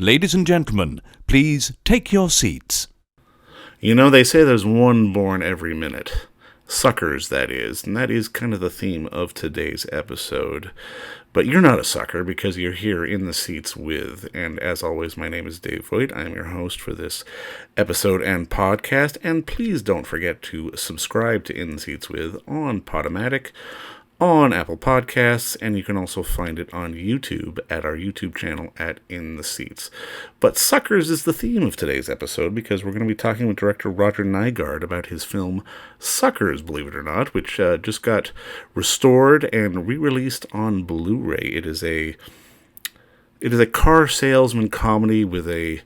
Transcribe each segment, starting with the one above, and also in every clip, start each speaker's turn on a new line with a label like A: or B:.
A: Ladies and gentlemen, please take your seats.
B: You know, they say there's one born every minute. Suckers, that is. And that is kind of the theme of today's episode. But you're not a sucker because you're here in the seats with. And as always, my name is Dave Voigt. I am your host for this episode and podcast. And please don't forget to subscribe to In the Seats with on Podomatic, on Apple Podcasts, and you can also find it on YouTube at our YouTube channel at In the Seats. But Suckers is the theme of today's episode because we're going to be talking with director Roger Nygard about his film Suckers, believe it or not, which just got restored and re-released on Blu-ray. It is a car salesman comedy with a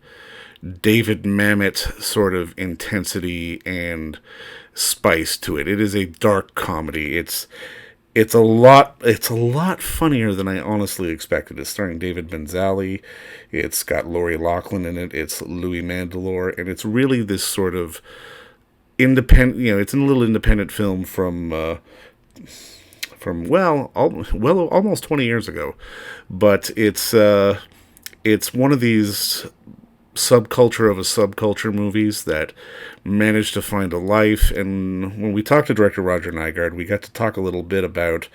B: David Mamet sort of intensity and spice to it. It is a dark comedy. It's a lot funnier than I honestly expected. It's starring David Benzali. It's got Lori Loughlin in it. It's Louis Mandylor, and it's really this sort of independent. You know, it's a little independent film from almost 20 years ago, but it's one of these subculture of a subculture movies that managed to find a life. And when we talked to director Roger Nygard, we got to talk a little bit about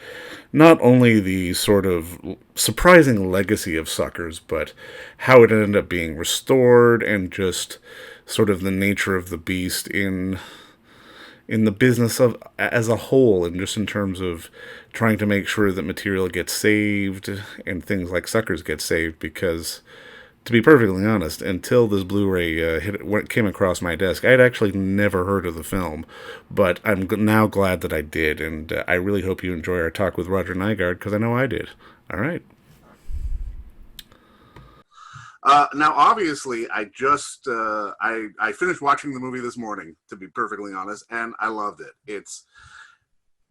B: not only the sort of surprising legacy of Suckers, but how it ended up being restored and just sort of the nature of the beast in the business of as a whole, and just in terms of trying to make sure that material gets saved and things like Suckers get saved, because to be perfectly honest, until this Blu-ray came across my desk, I had actually never heard of the film, but I'm now glad that I did, and I really hope you enjoy our talk with Roger Nygard, because I know I did. All right.
C: Now, obviously, I just I finished watching the movie this morning, to be perfectly honest, and I loved it.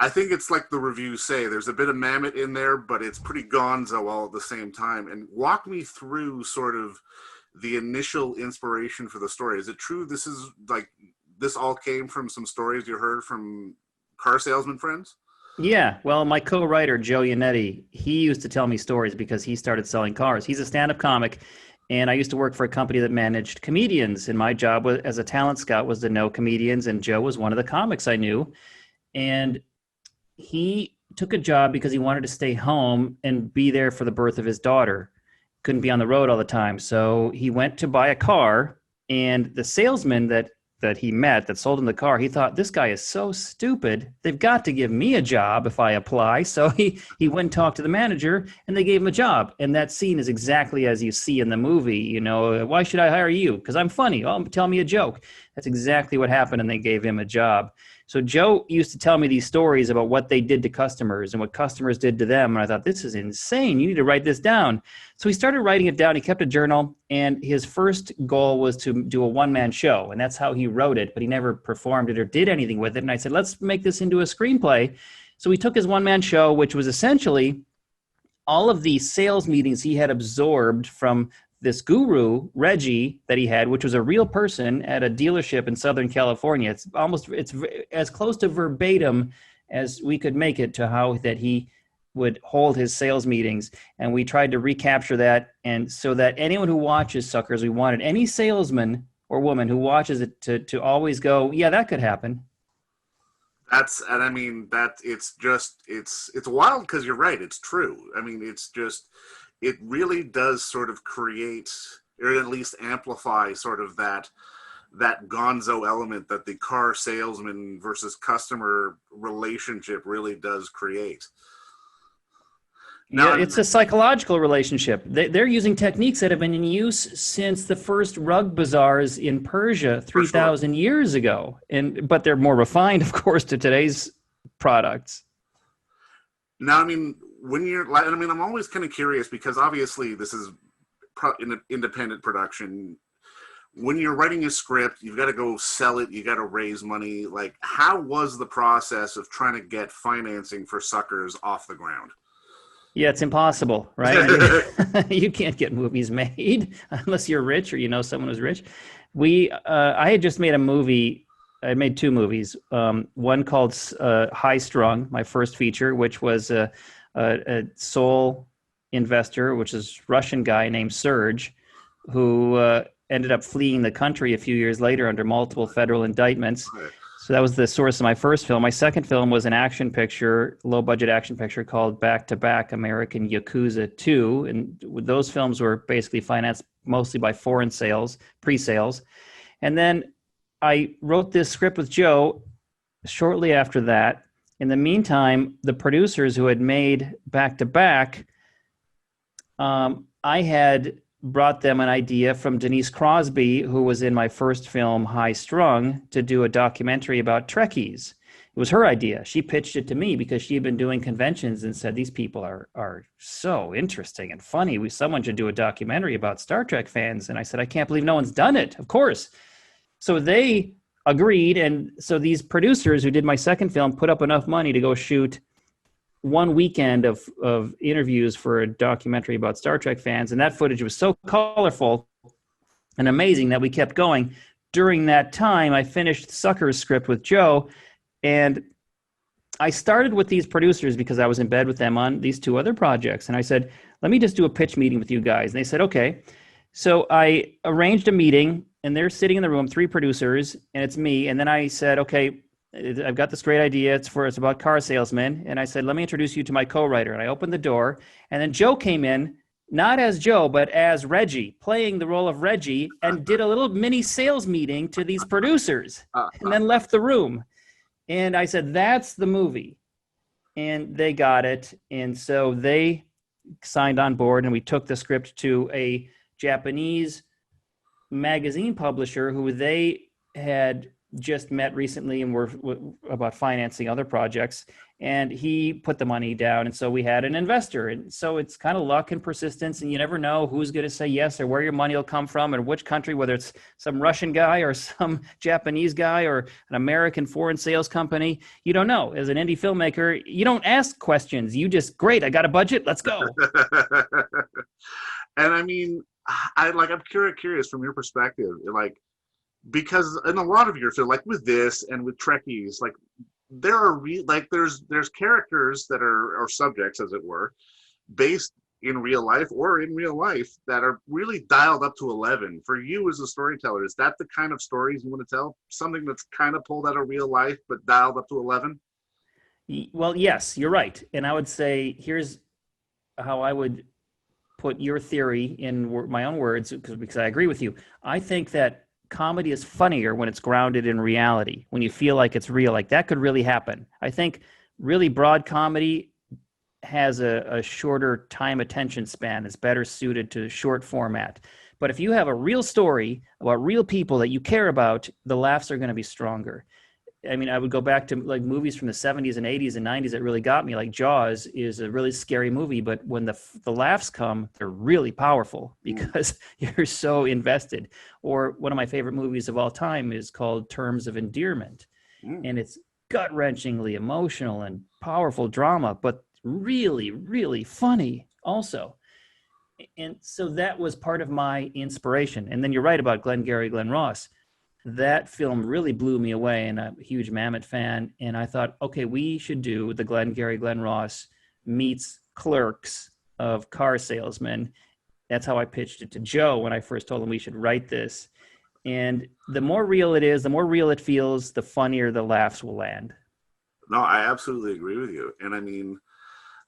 C: I think it's like the reviews say, there's a bit of Mamet in there, but it's pretty gonzo all at the same time. And walk me through sort of the initial inspiration for the story. Is it true this all came from some stories you heard from car salesman friends?
D: Yeah, well, my co-writer, Joe Yannetti, he used to tell me stories because he started selling cars. He's a stand-up comic, and I used to work for a company that managed comedians, and my job as a talent scout was to know comedians, and Joe was one of the comics I knew. And he took a job because he wanted to stay home and be there for the birth of his daughter. Couldn't be on the road all the time. So he went to buy a car, and the salesman that he met that sold him the car, he thought, this guy is so stupid. They've got to give me a job if I apply. So he went and talked to the manager, and they gave him a job. And that scene is exactly as you see in the movie. You know, why should I hire you? Because I'm funny. Oh, tell me a joke. That's exactly what happened, and they gave him a job. So Joe used to tell me these stories about what they did to customers and what customers did to them. And I thought, this is insane. You need to write this down. So he started writing it down. He kept a journal, and his first goal was to do a one-man show. And that's how he wrote it, but he never performed it or did anything with it. And I said, let's make this into a screenplay. So he took his one-man show, which was essentially all of the sales meetings he had absorbed from this guru, Reggie, that he had, which was a real person at a dealership in Southern California. It's as close to verbatim as we could make it to how that he would hold his sales meetings. And we tried to recapture that. And so that anyone who watches Suckers, we wanted any salesman or woman who watches it to always go, yeah, that could happen.
C: It's wild because you're right. It's true. I mean, it really does sort of create, or at least amplify, sort of that gonzo element that the car salesman versus customer relationship really does create.
D: Now, yeah, it's a psychological relationship. They're using techniques that have been in use since the first rug bazaars in Persia 3,000 years ago. But they're more refined, of course, to today's products.
C: Now, I mean, I'm always kind of curious because obviously this is an independent production. When you're writing a script, you've got to go sell it. You got to raise money. Like, how was the process of trying to get financing for Suckers off the ground?
D: Yeah, it's impossible, right? I mean, you can't get movies made unless you're rich or you know someone who's rich. I had just made a movie. I made two movies. One called High Strung, my first feature, which was a soul investor, which is Russian guy named Serge, who ended up fleeing the country a few years later under multiple federal indictments.
C: Right.
D: So that was the source of my first film. My second film was an action picture, low-budget action picture called Back to Back American Yakuza 2. And those films were basically financed mostly by foreign sales, pre-sales. And then I wrote this script with Joe shortly after that. In the meantime, the producers who had made Back to Back, I had brought them an idea from Denise Crosby, who was in my first film, High Strung, to do a documentary about Trekkies. It was her idea. She pitched it to me because she had been doing conventions and said, these people are so interesting and funny. Someone should do a documentary about Star Trek fans. And I said, I can't believe no one's done it. Of course. So they agreed. And so these producers who did my second film put up enough money to go shoot one weekend of interviews for a documentary about Star Trek fans. And that footage was so colorful and amazing that we kept going. During that time, I finished Sucker's script with Joe. And I started with these producers because I was in bed with them on these two other projects. And I said, let me just do a pitch meeting with you guys. And they said, okay. So I arranged a meeting and they're sitting in the room, 3 producers, and it's me. And then I said, okay, I've got this great idea. It's about car salesmen. And I said, let me introduce you to my co-writer. And I opened the door. And then Joe came in, not as Joe, but as Reggie, playing the role of Reggie, and did a little mini sales meeting to these producers and then left the room. And I said, that's the movie. And they got it. And so they signed on board and we took the script to a Japanese magazine publisher who they had just met recently and were about financing other projects, and he put the money down, and so we had an investor. And so it's kind of luck and persistence, and you never know who's going to say yes or where your money will come from and which country, whether it's some Russian guy or some Japanese guy or an American foreign sales company. You don't know. As an indie filmmaker, you don't ask questions. You just, great, I got a budget, let's go.
C: And I mean, I'm curious from your perspective, like, because in a lot of your film, like with this and with Trekkies, like there are there's characters that are, or subjects as it were, based in real life or in real life that are really dialed up to 11. For you as a storyteller, is that the kind of stories you want to tell? Something that's kind of pulled out of real life but dialed up to 11?
D: Well, yes, you're right. And I would say, here's how I would put your theory in my own words, because I agree with you. I think that comedy is funnier when it's grounded in reality, when you feel like it's real, like that could really happen. I think really broad comedy has a shorter time attention span. It's better suited to short format. But if you have a real story about real people that you care about, the laughs are going to be stronger. I mean, I would go back to like movies from the 70s and 80s and 90s that really got me. Like Jaws is a really scary movie, but when the laughs come, they're really powerful because you're so invested. Or one of my favorite movies of all time is called Terms of Endearment. And it's gut-wrenchingly emotional and powerful drama, but really, really funny also. And so that was part of my inspiration. And then you're right about Glengarry Glen Ross. That film really blew me away, and I'm a huge Mamet fan. And I thought, okay, we should do the Glengarry Glen Ross meets Clerks of car salesmen. That's how I pitched it to Joe when I first told him we should write this. And the more real it is, the more real it feels, the funnier the laughs will land.
C: No, I absolutely agree with you. And I mean,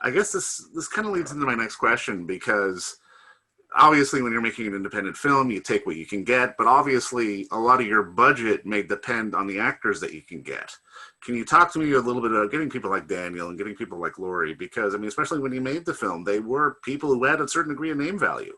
C: I guess this kind of leads into my next question, because obviously when you're making an independent film, you take what you can get, but obviously a lot of your budget may depend on the actors that you can get. Can you talk to me a little bit about getting people like Daniel and getting people like Laurie? Because, I mean, especially when you made the film, they were people who had a certain degree of name value.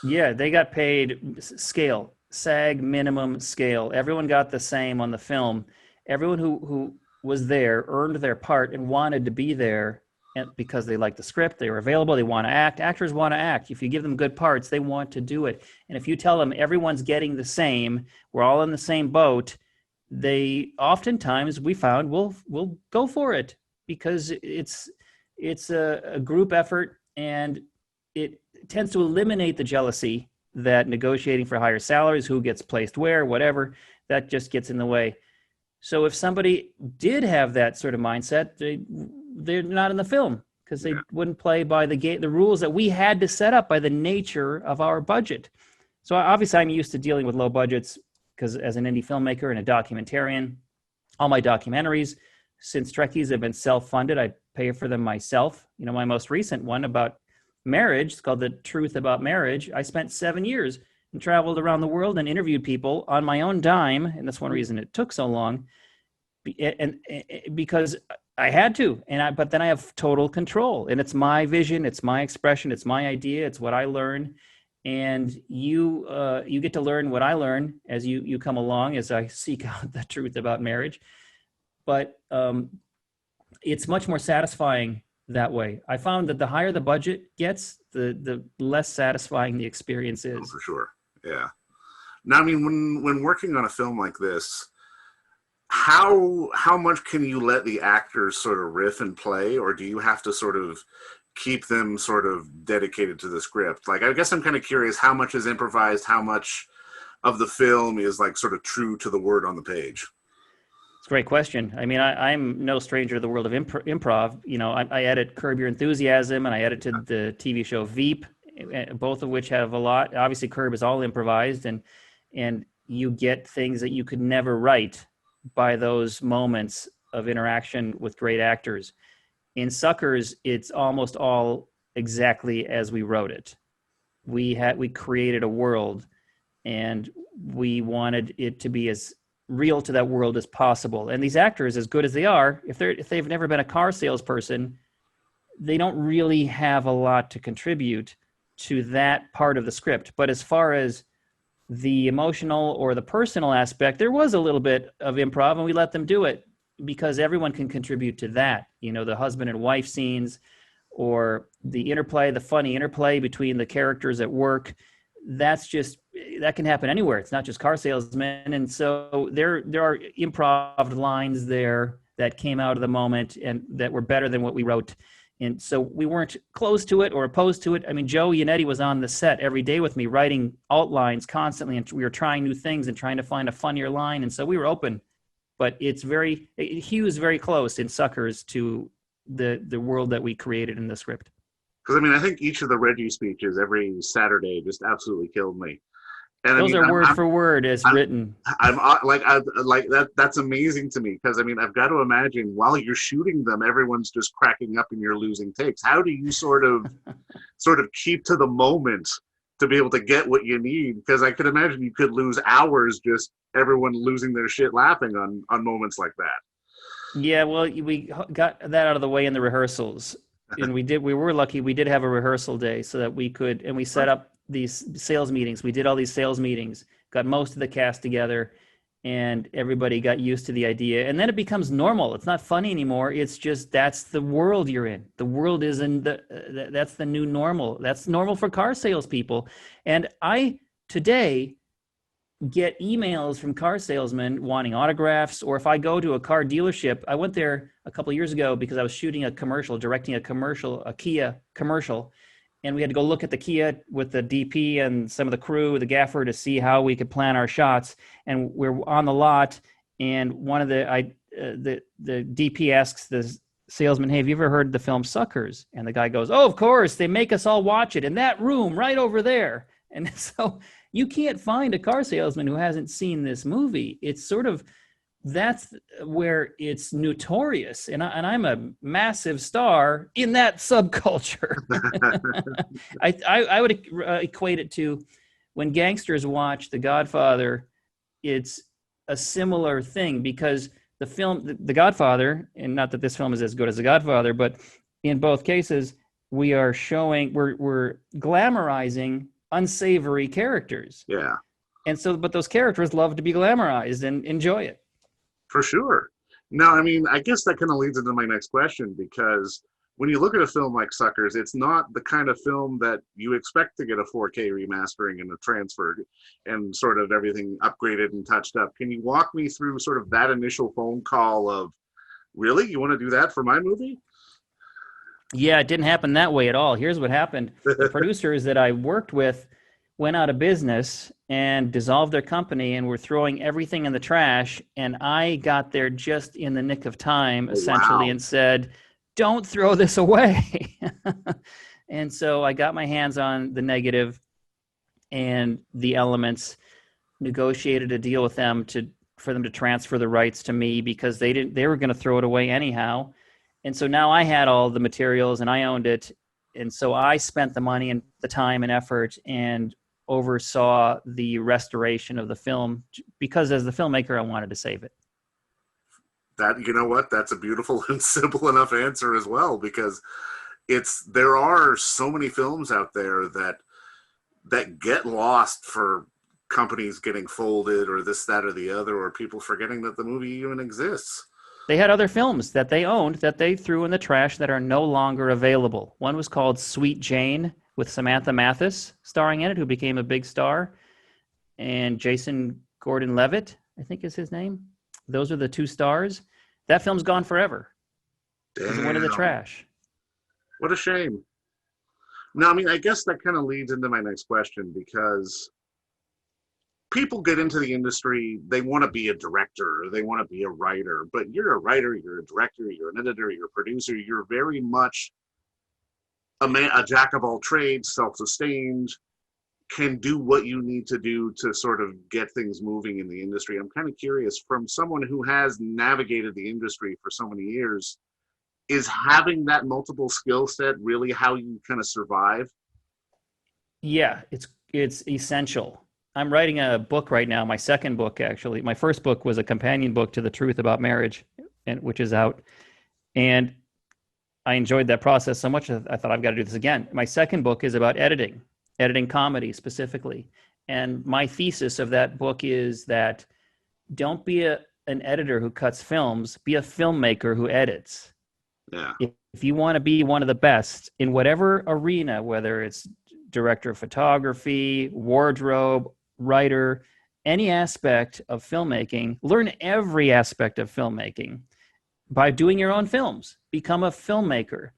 D: Yeah, they got paid scale, SAG minimum scale. Everyone got the same on the film. Everyone who was there earned their part and wanted to be there. And because they like the script, they were available, they want to act. Actors want to act. If you give them good parts, they want to do it. And if you tell them everyone's getting the same, we're all in the same boat, they oftentimes, we found, will go for it, because it's a group effort, and it tends to eliminate the jealousy that negotiating for higher salaries, who gets placed where, whatever, that just gets in the way. So if somebody did have that sort of mindset, they're not in the film, because they wouldn't play by the rules that we had to set up by the nature of our budget. So obviously I'm used to dealing with low budgets because as an indie filmmaker and a documentarian, all my documentaries since Trekkies have been self-funded. I pay for them myself. My most recent one about marriage, it's called The Truth About Marriage. I spent 7 years and traveled around the world and interviewed people on my own dime. And that's one reason it took so long. And because I had to, but then I have total control, and it's my vision, it's my expression, it's my idea, it's what I learn. And you get to learn what I learn as you come along, as I seek out the truth about marriage. But it's much more satisfying that way. I found that the higher the budget gets, the less satisfying the experience is.
C: Oh, for sure. Yeah. Now, I mean, when working on a film like this, how much can you let the actors sort of riff and play, or do you have to sort of keep them sort of dedicated to the script? Like, I guess I'm kind of curious, how much is improvised, how much of the film is like sort of true to the word on the page?
D: It's a great question. I mean, I'm no stranger to the world of improv. I edit Curb Your Enthusiasm, and I edited the TV show Veep, both of which have a lot. Obviously, Curb is all improvised, and you get things that you could never write by those moments of interaction with great actors. In Suckers, it's almost all exactly as we wrote it. We created a world, and we wanted it to be as real to that world as possible. And these actors, as good as they are, if they've never been a car salesperson, they don't really have a lot to contribute to that part of the script. But as far as the emotional or the personal aspect, there was a little bit of improv, and we let them do it because everyone can contribute to that. The husband and wife scenes, or the funny interplay between the characters at work. That can happen anywhere. It's not just car salesmen. And so there are improv lines there that came out of the moment and that were better than what we wrote. And so we weren't close to it or opposed to it. I mean, Joe Yannetti was on the set every day with me, writing outlines constantly, and we were trying new things and trying to find a funnier line. And so we were open. But he was very close in Suckers to the world that we created in the script.
C: Because, I mean, I think each of the Reggie speeches every Saturday just absolutely killed me. And
D: those are word for word as written.
C: I'm like that. That's amazing to me, because I mean, I've got to imagine while you're shooting them, everyone's just cracking up and you're losing takes. How do you sort of keep to the moment to be able to get what you need? Because I could imagine you could lose hours just everyone losing their shit laughing on moments like that.
D: Yeah, well, we got that out of the way in the rehearsals, and we were lucky. We did have a rehearsal day so that we could, and we set up these sales meetings. We did all these sales meetings, got most of the cast together, and everybody got used to the idea. And then it becomes normal. It's not funny anymore. It's just, that's the world you're in. The world is that's the new normal. That's normal for car salespeople. And I today get emails from car salesmen wanting autographs, or if I go to a car dealership, I went there a couple of years ago because I was shooting directing a Kia commercial. And we had to go look at the Kia with the DP and some of the crew, the gaffer, to see how we could plan our shots. And we're on the lot, and one of the DP asks the salesman, "Hey, have you ever heard the film Suckers?" And the guy goes, "Oh, of course. They make us all watch it in that room right over there." And so you can't find a car salesman who hasn't seen this movie. It's sort of, that's where it's notorious, and I'm a massive star in that subculture. I would equate it to when gangsters watch The Godfather. It's a similar thing, because the film The Godfather, and not that this film is as good as The Godfather, but in both cases we're glamorizing unsavory characters.
C: Yeah.
D: And so, but those characters love to be glamorized and enjoy it.
C: For sure. Now, I mean, I guess that kind of leads into my next question, because when you look at a film like Suckers, it's not the kind of film that you expect to get a 4K remastering and a transfer and sort of everything upgraded and touched up. Can you walk me through sort of that initial phone call of, really? You want to do that for my movie?
D: Yeah, it didn't happen that way at all. Here's what happened. The producers that I worked with went out of business and dissolved their company and were throwing everything in the trash. And I got there just in the nick of time, essentially, and said, "Don't throw this away." And so I got my hands on the negative, and the Elements negotiated a deal with them for them to transfer the rights to me because they were going to throw it away anyhow. And so now I had all the materials and I owned it. And so I spent the money and the time and effort and oversaw the restoration of the film because as the filmmaker, I wanted to save it.
C: That, you know what, that's a beautiful and simple enough answer as well, because there are so many films out there that get lost for companies getting folded or this, that, or the other, or people forgetting that the movie even exists.
D: They had other films that they owned that they threw in the trash that are no longer available. One was called Sweet Jane with Samantha Mathis starring in it, who became a big star, and Jason Gordon-Levitt, I think is his name. Those are the two stars. That film's gone forever. It went in the trash.
C: What a shame. Now, I mean, I guess that kind of leads into my next question, because people get into the industry, they want to be a director, or they want to be a writer, but you're a writer, you're a director, you're an editor, you're a producer, you're very much a jack of all trades, self-sustained, can do what you need to do to sort of get things moving in the industry. I'm kind of curious, from someone who has navigated the industry for so many years, is having that multiple skill set really how you kind of survive?
D: Yeah, it's essential. I'm writing a book right now, my second book, actually. My first book was a companion book to The Truth About Marriage, which is out. And I enjoyed that process so much that I thought I've got to do this again. My second book is about editing comedy specifically. And my thesis of that book is that don't be an editor who cuts films, be a filmmaker who edits.
C: Yeah.
D: If you want to be one of the best in whatever arena, whether it's director of photography, wardrobe, writer, any aspect of filmmaking, learn every aspect of filmmaking by doing your own films. Become a filmmaker.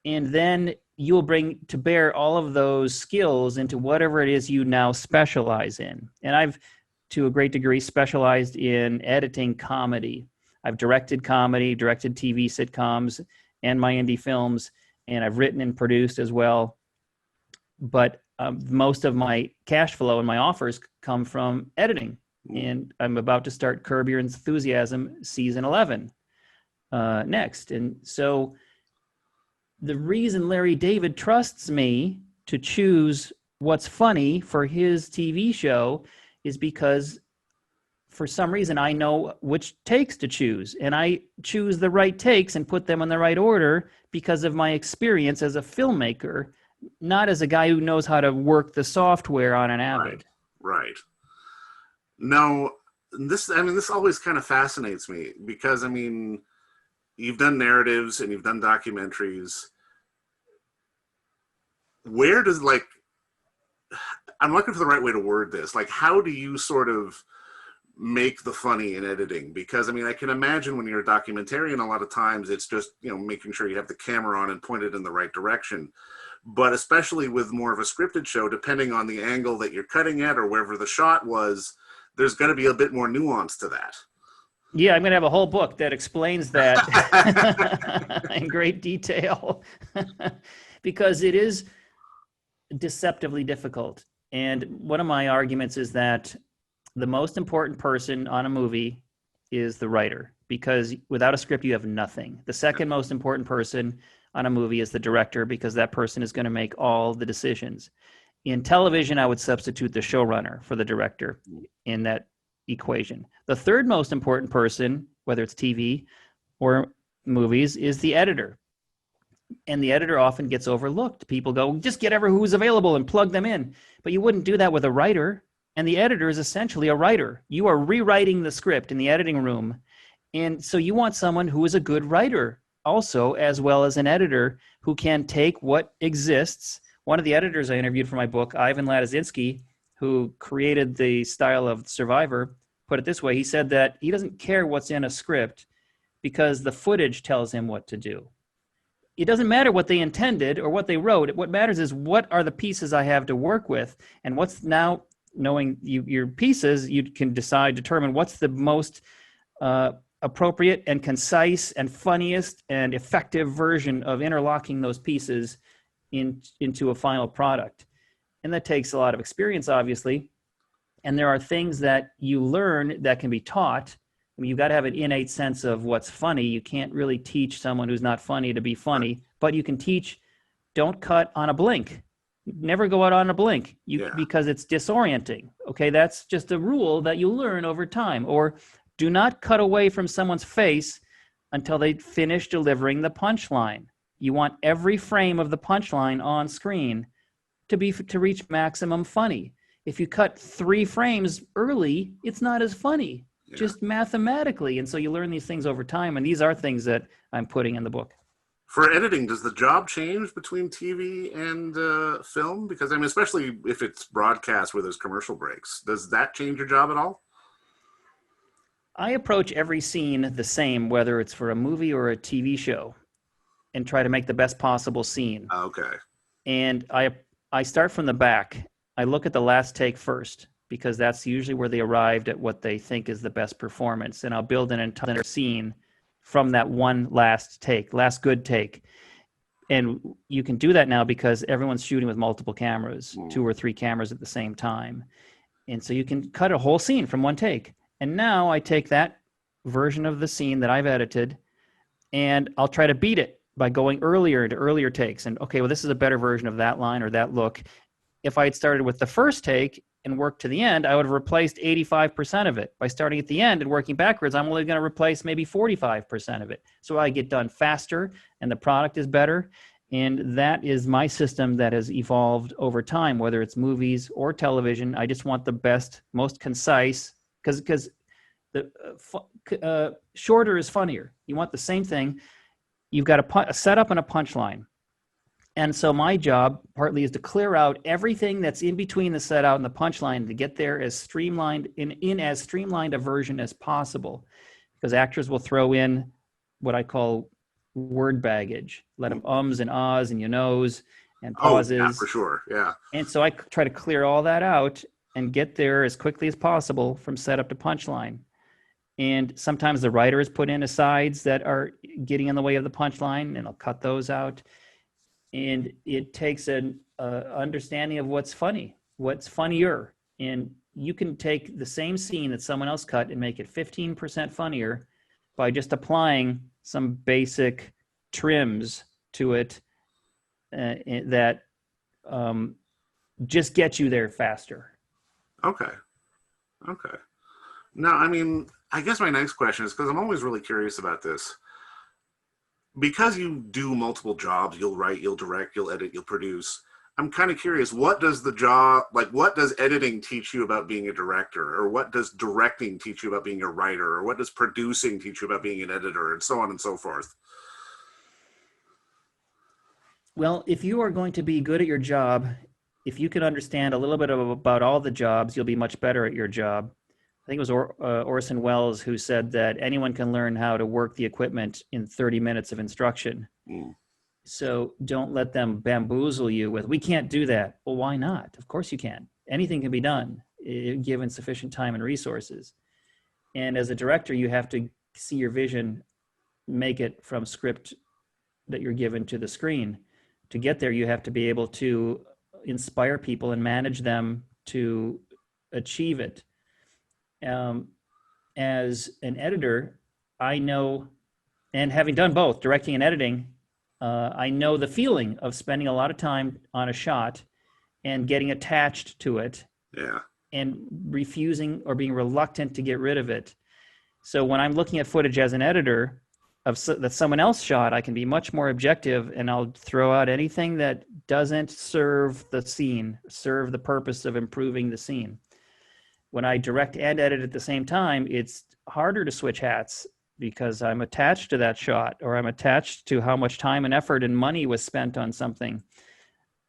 D: And then you'll bring to bear all of those skills into whatever it is you now specialize in. And I've, to a great degree, specialized in editing comedy. I've directed comedy, directed TV sitcoms and my indie films, and I've written and produced as well. But most of my cash flow and my offers come from editing. And I'm about to start Curb Your Enthusiasm season 11 next. And so the reason Larry David trusts me to choose what's funny for his TV show is because for some reason I know which takes to choose, and I choose the right takes and put them in the right order because of my experience as a filmmaker, not as a guy who knows how to work the software on an Avid.
C: Right. No, this always kind of fascinates me because, I mean, you've done narratives and you've done documentaries. Where does, like, I'm looking for the right way to word this. Like, how do you sort of make the funny in editing? Because, I mean, I can imagine when you're a documentarian, a lot of times it's just, making sure you have the camera on and pointed in the right direction. But especially with more of a scripted show, depending on the angle that you're cutting at or wherever the shot was, there's going to be a bit more nuance to that.
D: Yeah, I'm going to have a whole book that explains that in great detail because it is deceptively difficult. And one of my arguments is that the most important person on a movie is the writer, because without a script, you have nothing. The second most important person on a movie is the director, because that person is going to make all the decisions. In television, I would substitute the showrunner for the director in that equation. The third most important person, whether it's TV or movies, is the editor. And the editor often gets overlooked. People go, just get who's available and plug them in. But you wouldn't do that with a writer. And the editor is essentially a writer. You are rewriting the script in the editing room. And so you want someone who is a good writer also, as well as an editor who can take what exists. One of the editors I interviewed for my book, Ivan Ladizinski, who created the style of Survivor, put it this way. He said that he doesn't care what's in a script because the footage tells him what to do. It doesn't matter what they intended or what they wrote. What matters is what are the pieces I have to work with, and what's now, knowing your pieces, you can determine what's the most appropriate and concise and funniest and effective version of interlocking those pieces into a final product. And that takes a lot of experience, obviously. And there are things that you learn that can be taught. I mean, you've got to have an innate sense of what's funny. You can't really teach someone who's not funny to be funny, but you can teach, don't cut on a blink. Never go out on a blink because it's disorienting. Okay, that's just a rule that you learn over time. Or do not cut away from someone's face until they finish delivering the punchline. You want every frame of the punchline on screen to reach maximum funny. If you cut 3 frames early, it's not as funny, just mathematically. And so you learn these things over time. And these are things that I'm putting in the book.
C: For editing, does the job change between TV and film? Because, I mean, especially if it's broadcast where there's commercial breaks, does that change your job at all?
D: I approach every scene the same, whether it's for a movie or a TV show, and try to make the best possible scene.
C: Okay.
D: And I start from the back. I look at the last take first, because that's usually where they arrived at what they think is the best performance. And I'll build an entire scene from that one last good take. And you can do that now because everyone's shooting with multiple cameras, 2 or 3 cameras at the same time. And so you can cut a whole scene from one take. And now I take that version of the scene that I've edited and I'll try to beat it by going earlier into earlier takes. And okay, well, this is a better version of that line or that look. If I had started with the first take and worked to the end, I would have replaced 85% of it. By starting at the end and working backwards, I'm only going to replace maybe 45% of it. So I get done faster and the product is better. And that is my system that has evolved over time, whether it's movies or television. I just want the best, most concise, because the shorter is funnier. You want the same thing. You've got a setup and a punchline. And so my job partly is to clear out everything that's in between the setup and the punchline to get there as streamlined in as streamlined a version as possible, because actors will throw in what I call word baggage, let them ums and ahs and you knows and pauses.
C: Oh, yeah, for sure. Yeah.
D: And so I try to clear all that out and get there as quickly as possible from setup to punchline. And sometimes the writer has put in asides that are getting in the way of the punchline, and I'll cut those out. And it takes an understanding of what's funny, what's funnier. And you can take the same scene that someone else cut and make it 15% funnier by just applying some basic trims to it that just get you there faster.
C: Okay. Now, I mean, I guess my next question is, because I'm always really curious about this. Because you do multiple jobs, you'll write, you'll direct, you'll edit, you'll produce. I'm kind of curious, what does editing teach you about being a director? Or what does directing teach you about being a writer? Or what does producing teach you about being an editor? And so on and so forth.
D: Well, if you are going to be good at your job, if you can understand a little bit about all the jobs, you'll be much better at your job. I think it was Orson Welles who said that anyone can learn how to work the equipment in 30 minutes of instruction. So don't let them bamboozle you with, we can't do that. Well, why not? Of course you can. Anything can be done given sufficient time and resources. And as a director, you have to see your vision, make it from script that you're given to the screen. To get there, you have to be able to inspire people and manage them to achieve it. As an editor, I know, and having done both directing and editing, I know the feeling of spending a lot of time on a shot and getting attached to it, and refusing or being reluctant to get rid of it. So when I'm looking at footage as an editor that someone else shot, I can be much more objective, and I'll throw out anything that doesn't serve the scene, serve the purpose of improving the scene. When I direct and edit at the same time, it's harder to switch hats because I'm attached to that shot, or I'm attached to how much time and effort and money was spent on something.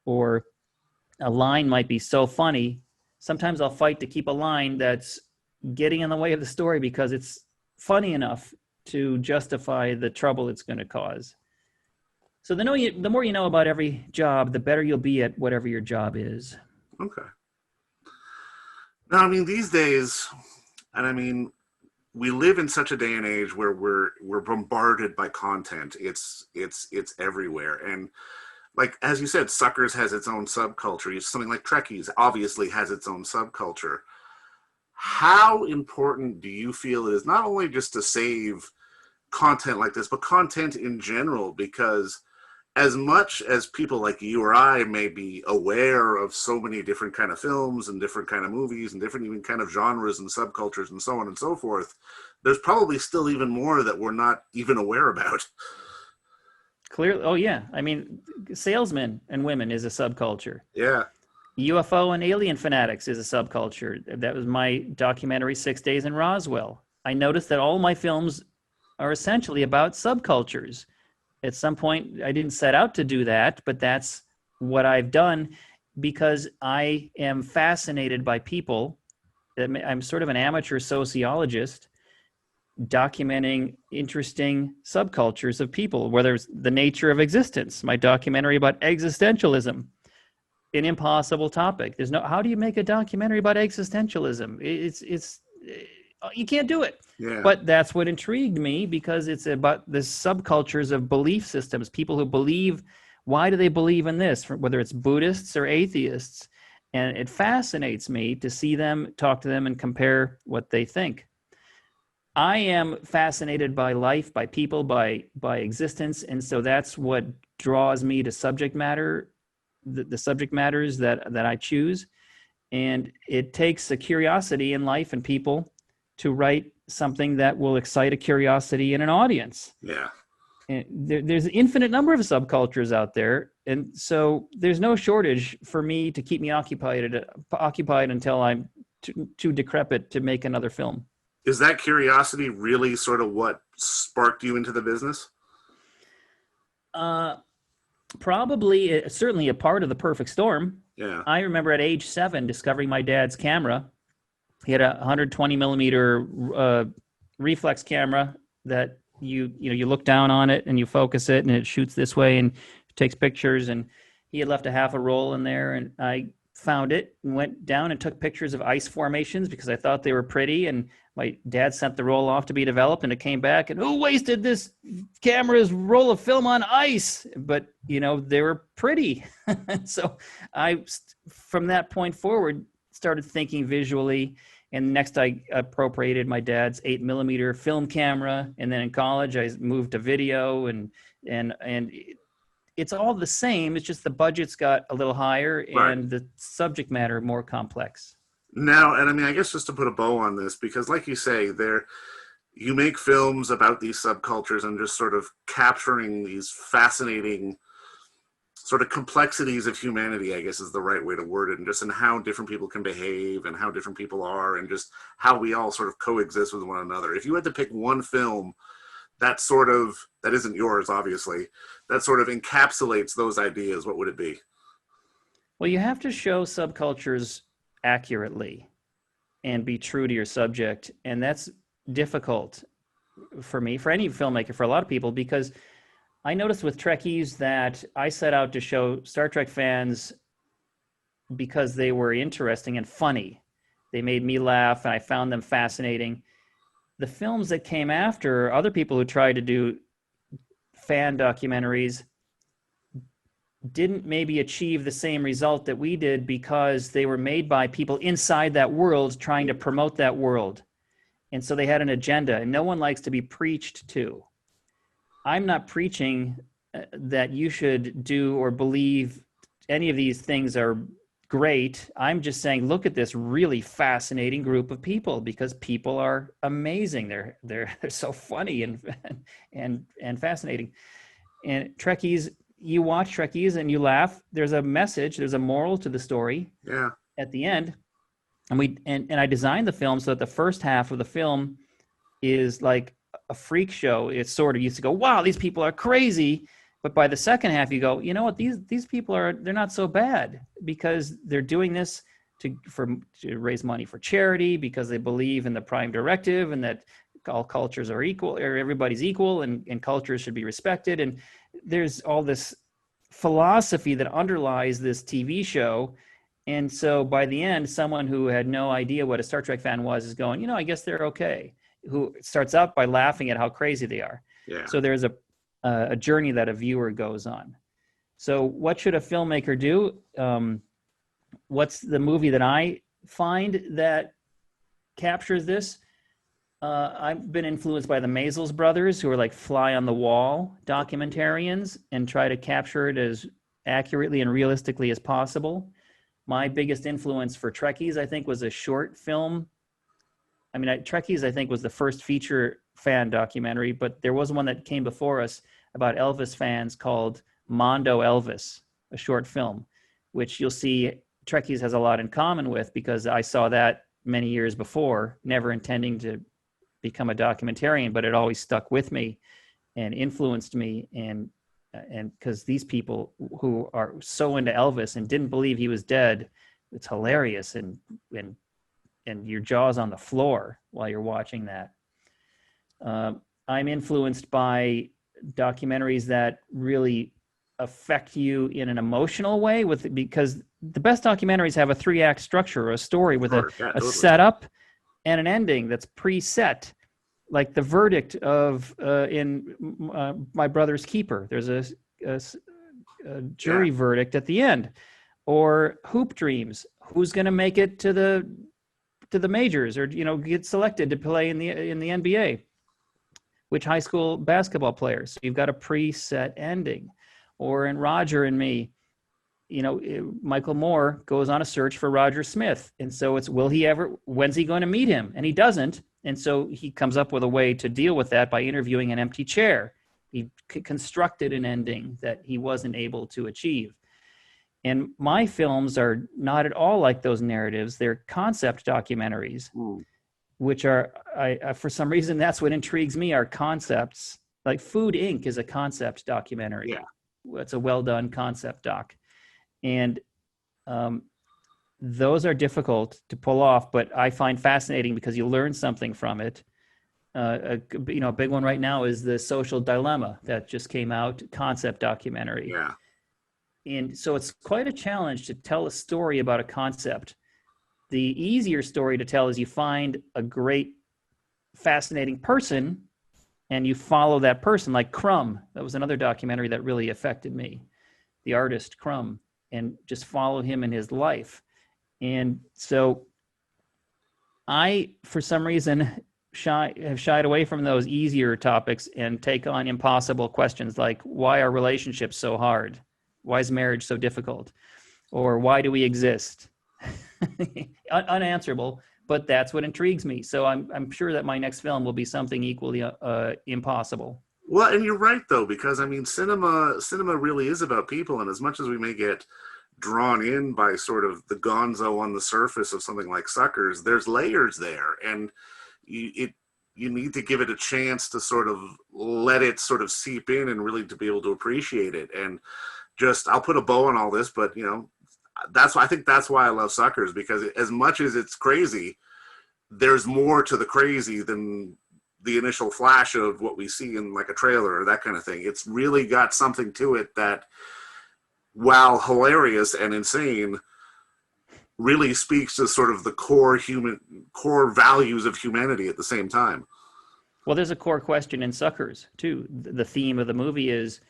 D: Or a line might be so funny. Sometimes I'll fight to keep a line that's getting in the way of the story because it's funny enough to justify the trouble it's going to cause. So the more you know about every job, the better you'll be at whatever your job is.
C: Okay. Now, I mean, these days, and I mean, we live in such a day and age where we're bombarded by content. It's everywhere. And like, as you said, Suckers has its own subculture. Something like Trekkies obviously has its own subculture. How important do you feel it is not only just to save content like this, but content in general? Because as much as people like you or I may be aware of so many different kind of films and different kind of movies and different even kind of genres and subcultures and so on and so forth, there's probably still even more that we're not even aware about.
D: Clearly, oh yeah. I mean, salesmen and women is a subculture.
C: Yeah.
D: UFO and alien fanatics is a subculture. That was my documentary, 6 Days in Roswell. I noticed that all my films are essentially about subcultures. At some point, I didn't set out to do that, but that's what I've done because I am fascinated by people. I'm sort of an amateur sociologist documenting interesting subcultures of people, whether it's the nature of existence, my documentary about existentialism, an impossible topic. There's no, how do you make a documentary about existentialism? It's you can't do it.
C: Yeah.
D: But that's what intrigued me because it's about the subcultures of belief systems, people who believe, why do they believe in this, whether it's Buddhists or atheists? And it fascinates me to see them, talk to them, and compare what they think. I am fascinated by life, by people, by existence. And so that's what draws me to subject matter, the subject matters that I choose. And it takes a curiosity in life and people to write something that will excite a curiosity in an audience.
C: Yeah.
D: And there's an infinite number of subcultures out there. And so there's no shortage for me to keep me occupied until I'm too decrepit to make another film.
C: Is that curiosity really sort of what sparked you into the business?
D: Probably, certainly a part of the perfect storm.
C: Yeah.
D: I remember at age 7 discovering my dad's camera. He had a 120 millimeter reflex camera that you look down on it and you focus it and it shoots this way and takes pictures. And he had left a half a roll in there, and I found it and went down and took pictures of ice formations because I thought they were pretty. And my dad sent the roll off to be developed, and it came back, and who wasted this camera's roll of film on ice? But, they were pretty. So I, from that point forward, started thinking visually. And next I appropriated my dad's 8 millimeter film camera. And then in college, I moved to video, and it's all the same. It's just the budget's got a little higher,
C: Right.
D: and the subject matter more complex.
C: Now, and I mean, I guess just to put a bow on this, because like you say, you make films about these subcultures and just sort of capturing these fascinating sort of complexities of humanity, I guess is the right way to word it, and just in how different people can behave and how different people are and just how we all sort of coexist with one another. If you had to pick one film that isn't yours, obviously, that sort of encapsulates those ideas, what would it be?
D: Well, you have to show subcultures accurately and be true to your subject. And that's difficult for me, for any filmmaker, for a lot of people, because I noticed with Trekkies that I set out to show Star Trek fans because they were interesting and funny. They made me laugh, and I found them fascinating. The films that came after, other people who tried to do fan documentaries didn't maybe achieve the same result that we did because they were made by people inside that world trying to promote that world. And so they had an agenda, and no one likes to be preached to. I'm not preaching that you should do or believe any of these things are great. I'm just saying, look at this really fascinating group of people, because people are amazing. They're so funny and fascinating. And Trekkies, you watch Trekkies and you laugh. There's a message, there's a moral to the story.
C: Yeah.
D: At the end. And I designed the film so that the first half of the film is like a freak show. It's sort of used to go, wow, these people are crazy. But by the second half, you go, you know what? These people they're not so bad, because they're doing this to raise money for charity, because they believe in the Prime Directive and that all cultures are equal, or everybody's equal, and cultures should be respected. And there's all this philosophy that underlies this TV show. And so by the end, someone who had no idea what a Star Trek fan was is going, I guess they're okay. Who starts out by laughing at how crazy they are.
C: Yeah.
D: So there's a journey that a viewer goes on. So what should a filmmaker do? What's the movie that I find that captures this? I've been influenced by the Maysles brothers, who are like fly on the wall documentarians and try to capture it as accurately and realistically as possible. My biggest influence for Trekkies, I think, was a short film. I mean, Trekkies, I think, was the first feature fan documentary, but there was one that came before us about Elvis fans called Mondo Elvis, a short film, which you'll see Trekkies has a lot in common with, because I saw that many years before, never intending to become a documentarian, but it always stuck with me and influenced me. And because these people who are so into Elvis and didn't believe he was dead, it's hilarious, and your jaw's on the floor while you're watching that. I'm influenced by documentaries that really affect you in an emotional way, because the best documentaries have a 3-act structure, or a story with a setup and an ending that's preset, like the verdict of in My Brother's Keeper. There's a jury verdict at the end. Or Hoop Dreams, who's going to make it to the majors, or get selected to play in the NBA, which high school basketball players. So you've got a preset ending. Or in Roger and Me, Michael Moore goes on a search for Roger Smith. And so it's, when's he going to meet him? And he doesn't. And so he comes up with a way to deal with that by interviewing an empty chair. He constructed an ending that he wasn't able to achieve. And my films are not at all like those narratives. They're concept documentaries, which are, for some reason, that's what intrigues me, are concepts. Like Food Inc. is a concept documentary.
C: Yeah.
D: It's a well-done concept doc. And those are difficult to pull off, but I find fascinating because you learn something from it. A big one right now is The Social Dilemma that just came out, concept documentary.
C: Yeah.
D: And so it's quite a challenge to tell a story about a concept. The easier story to tell is you find a great, fascinating person and you follow that person, like Crumb. That was another documentary that really affected me, the artist Crumb, and just follow him in his life. And so I, for some reason, have shied away from those easier topics and take on impossible questions like, why are relationships so hard? Why is marriage so difficult? Or why do we exist? Unanswerable, but that's what intrigues me. So I'm sure that my next film will be something equally impossible.
C: Well, and you're right, though, because, I mean, cinema really is about people, and as much as we may get drawn in by sort of the gonzo on the surface of something like Suckers, there's layers there, and you need to give it a chance to sort of let it sort of seep in and really to be able to appreciate it. And just, I'll put a bow on all this, but I think that's why I love Suckers, because as much as it's crazy, there's more to the crazy than the initial flash of what we see in like a trailer or that kind of thing. It's really got something to it that, while hilarious and insane, really speaks to sort of the core values of humanity at the same time.
D: Well, there's a core question in Suckers too. The theme of the movie is,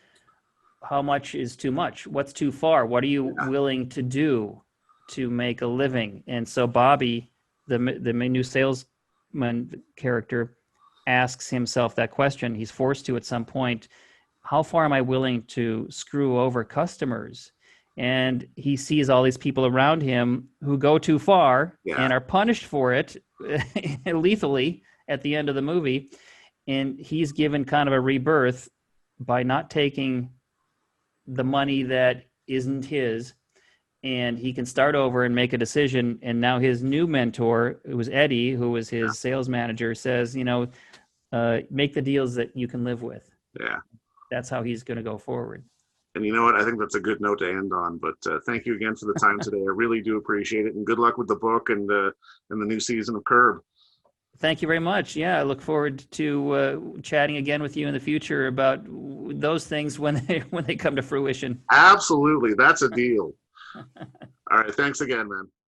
D: how much is too much? What's too far? What are you willing to do to make a living? And so Bobby, the new salesman character, asks himself that question. He's forced to at some point. How far am I willing to screw over customers? And he sees all these people around him who go too far and are punished for it lethally at the end of the movie. And he's given kind of a rebirth by not taking the money that isn't his, and he can start over and make a decision. And now his new mentor, it was Eddie, who was his sales manager, says, make the deals that you can live with.
C: Yeah.
D: That's how he's going to go forward.
C: And you know what? I think that's a good note to end on. But thank you again for the time today. I really do appreciate it. And good luck with the book and the new season of Curb.
D: Thank you very much. Yeah, I look forward to chatting again with you in the future about those things when they come to fruition.
C: Absolutely. That's a deal. All right. Thanks again, man.